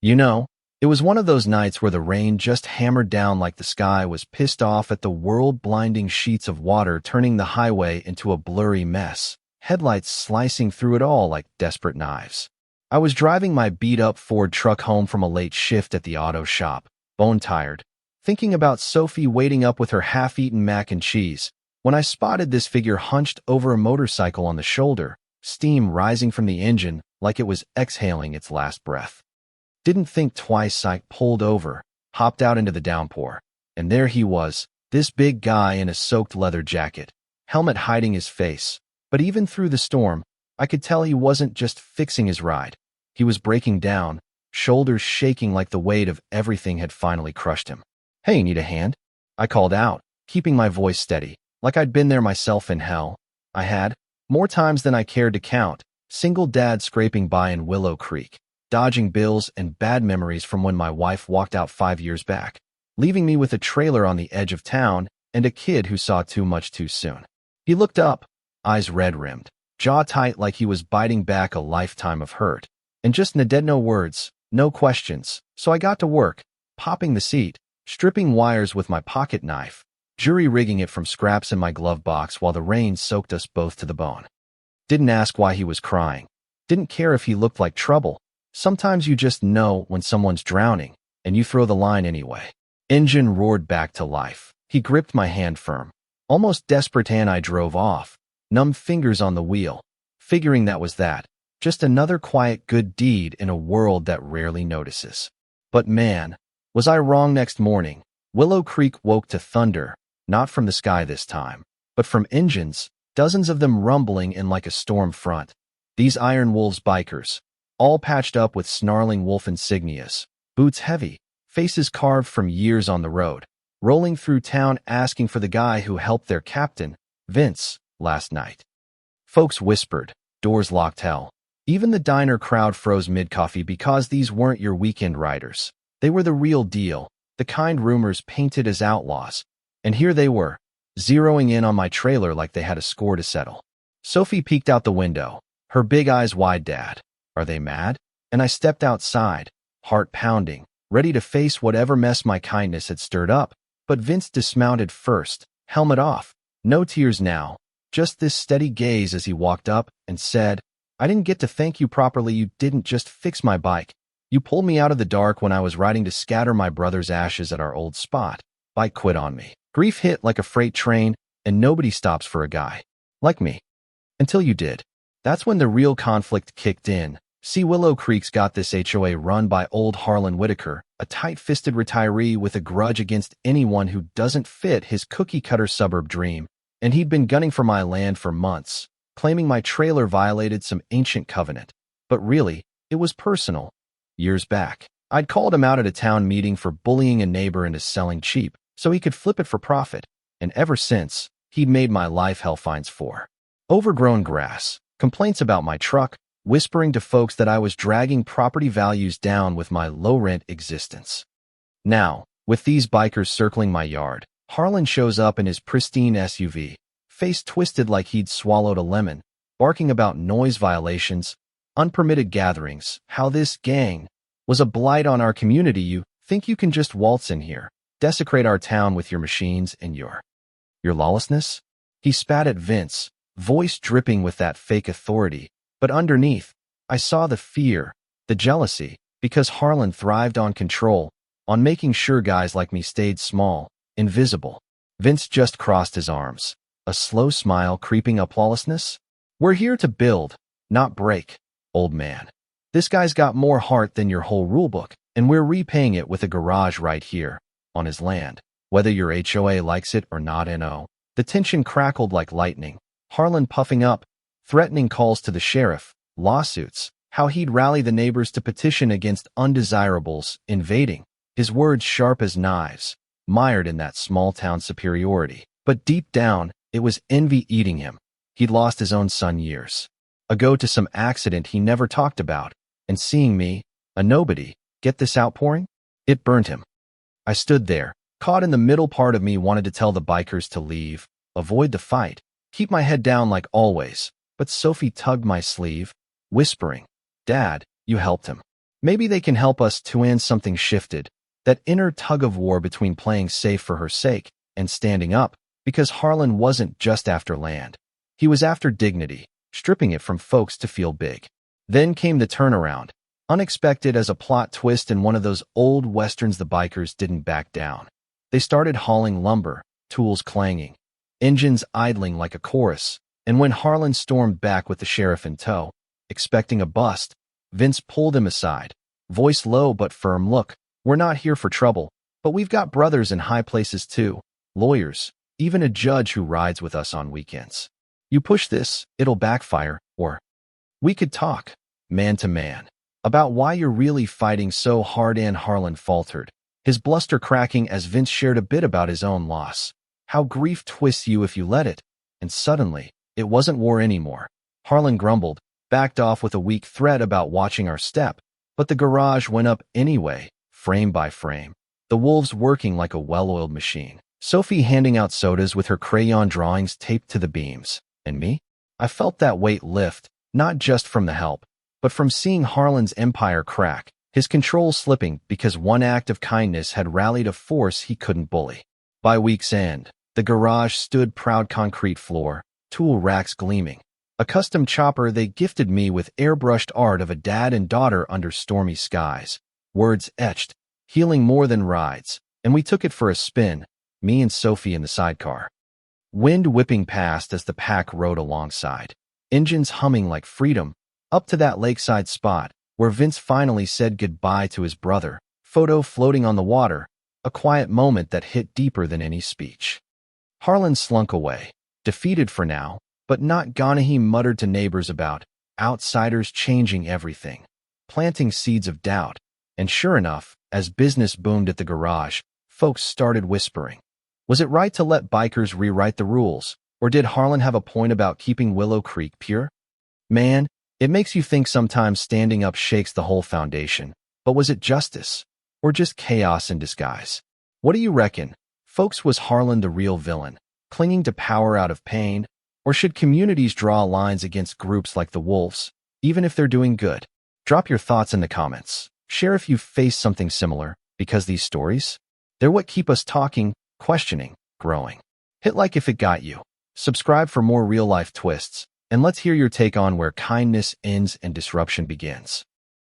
You know, it was one of those nights where the rain just hammered down like the sky was pissed off at the world-blinding sheets of water turning the highway into a blurry mess, headlights slicing through it all like desperate knives. I was driving my beat-up Ford truck home from a late shift at the auto shop, bone-tired, thinking about Sophie waiting up with her half-eaten mac and cheese, when I spotted this figure hunched over a motorcycle on the shoulder, steam rising from the engine like it was exhaling its last breath. Didn't think twice. I pulled over, hopped out into the downpour, and there he was, this big guy in a soaked leather jacket, helmet hiding his face. But even through the storm, I could tell he wasn't just fixing his ride. He was breaking down, shoulders shaking like the weight of everything had finally crushed him. "Hey, need a hand?" I called out, keeping my voice steady, like I'd been there myself in hell. I had, more times than I cared to count, single dad scraping by in Willow Creek, dodging bills and bad memories from when my wife walked out 5 years back, leaving me with a trailer on the edge of town and a kid who saw too much too soon. He looked up, eyes red-rimmed, jaw tight like he was biting back a lifetime of hurt, and just no words, no questions. So I got to work, popping the seat, stripping wires with my pocket knife, jury-rigging it from scraps in my glove box while the rain soaked us both to the bone. Didn't ask why he was crying. Didn't care if he looked like trouble. Sometimes you just know when someone's drowning, and you throw the line anyway. Engine roared back to life. He gripped my hand firm. Almost desperate, and I drove off, numb fingers on the wheel, figuring that was that. Just another quiet good deed in a world that rarely notices. But man, was I wrong. Next morning, Willow Creek woke to thunder, not from the sky this time, but from engines, dozens of them rumbling in like a storm front. These Iron Wolves bikers, all patched up with snarling wolf insignias, boots heavy, faces carved from years on the road, rolling through town asking for the guy who helped their captain, Vince, last night. Folks whispered, doors locked hell. Even the diner crowd froze mid-coffee because these weren't your weekend riders. They were the real deal, the kind rumors painted as outlaws. And here they were, zeroing in on my trailer like they had a score to settle. Sophie peeked out the window, her big eyes wide. "Dad, are they mad?" And I stepped outside, heart pounding, ready to face whatever mess my kindness had stirred up. But Vince dismounted first, helmet off. No tears now, just this steady gaze as he walked up and said, "I didn't get to thank you properly. You didn't just fix my bike. You pulled me out of the dark when I was riding to scatter my brother's ashes at our old spot. Bike quit on me." Grief hit like a freight train, and nobody stops for a guy like me. Until you did. That's when the real conflict kicked in. See, Willow Creek's got this HOA run by old Harlan Whitaker, a tight-fisted retiree with a grudge against anyone who doesn't fit his cookie-cutter suburb dream, and he'd been gunning for my land for months, claiming my trailer violated some ancient covenant. But really, it was personal. Years back, I'd called him out at a town meeting for bullying a neighbor into selling cheap, so he could flip it for profit, and ever since, he'd made my life hell. Fines for overgrown grass, complaints about my truck, whispering to folks that I was dragging property values down with my low-rent existence. Now, with these bikers circling my yard, Harlan shows up in his pristine SUV, face twisted like he'd swallowed a lemon, barking about noise violations, unpermitted gatherings, how this gang was a blight on our community. "You think you can just waltz in here, desecrate our town with your machines and your lawlessness?" He spat at Vince, voice dripping with that fake authority, but underneath, I saw the fear, the jealousy, because Harlan thrived on control, on making sure guys like me stayed small, invisible. Vince just crossed his arms, a slow smile creeping up. "Lawlessness? We're here to build, not break, old man. This guy's got more heart than your whole rulebook, and we're repaying it with a garage right here, on his land, whether your HOA likes it or not." The tension crackled like lightning, Harlan puffing up, threatening calls to the sheriff, lawsuits, how he'd rally the neighbors to petition against undesirables invading, his words sharp as knives, mired in that small-town superiority. But deep down, it was envy eating him. He'd lost his own son years ago to some accident he never talked about, and seeing me, a nobody, get this outpouring, it burned him. I stood there, caught in the middle. Part of me wanted to tell the bikers to leave, avoid the fight, keep my head down like always, but Sophie tugged my sleeve, whispering, "Dad, you helped him. Maybe they can help us to end something shifted, that inner tug-of-war between playing safe for her sake and standing up, because Harlan wasn't just after land. He was after dignity, stripping it from folks to feel big. Then came the turnaround, unexpected as a plot twist in one of those old westerns. The bikers didn't back down. They started hauling lumber, tools clanging, engines idling like a chorus, and when Harlan stormed back with the sheriff in tow, expecting a bust, Vince pulled him aside, voice low but firm. Look, we're not here for trouble, but we've got brothers in high places too, lawyers, even a judge who rides with us on weekends. You push this, it'll backfire, or we could talk, man to man, about why you're really fighting so hard. And Harlan faltered, his bluster cracking as Vince shared a bit about his own loss, how grief twists you if you let it, and suddenly, it wasn't war anymore. Harlan grumbled, backed off with a weak threat about watching our step, but the garage went up anyway, frame by frame, the wolves working like a well-oiled machine. Sophie handing out sodas with her crayon drawings taped to the beams. And me? I felt that weight lift, not just from the help, but from seeing Harlan's empire crack, his control slipping because one act of kindness had rallied a force he couldn't bully. By week's end, the garage stood proud, concrete floor, tool racks gleaming, a custom chopper they gifted me with airbrushed art of a dad and daughter under stormy skies, words etched, healing more than rides, and we took it for a spin, me and Sophie in the sidecar. Wind whipping past as the pack rode alongside, engines humming like freedom, up to that lakeside spot where Vince finally said goodbye to his brother, photo floating on the water, a quiet moment that hit deeper than any speech. Harlan slunk away, defeated for now, but not gone. He muttered to neighbors about outsiders changing everything, planting seeds of doubt, and sure enough, as business boomed at the garage, folks started whispering. Was it right to let bikers rewrite the rules, or did Harlan have a point about keeping Willow Creek pure? Man, it makes you think sometimes. Standing up shakes the whole foundation. But was it justice, or just chaos in disguise? What do you reckon, folks? Was Harlan the real villain, clinging to power out of pain, or should communities draw lines against groups like the Wolves, even if they're doing good? Drop your thoughts in the comments. Share if you've faced something similar, because these stories, they're what keep us talking, questioning, growing. Hit like if it got you. Subscribe for more real-life twists, and let's hear your take on where kindness ends and disruption begins.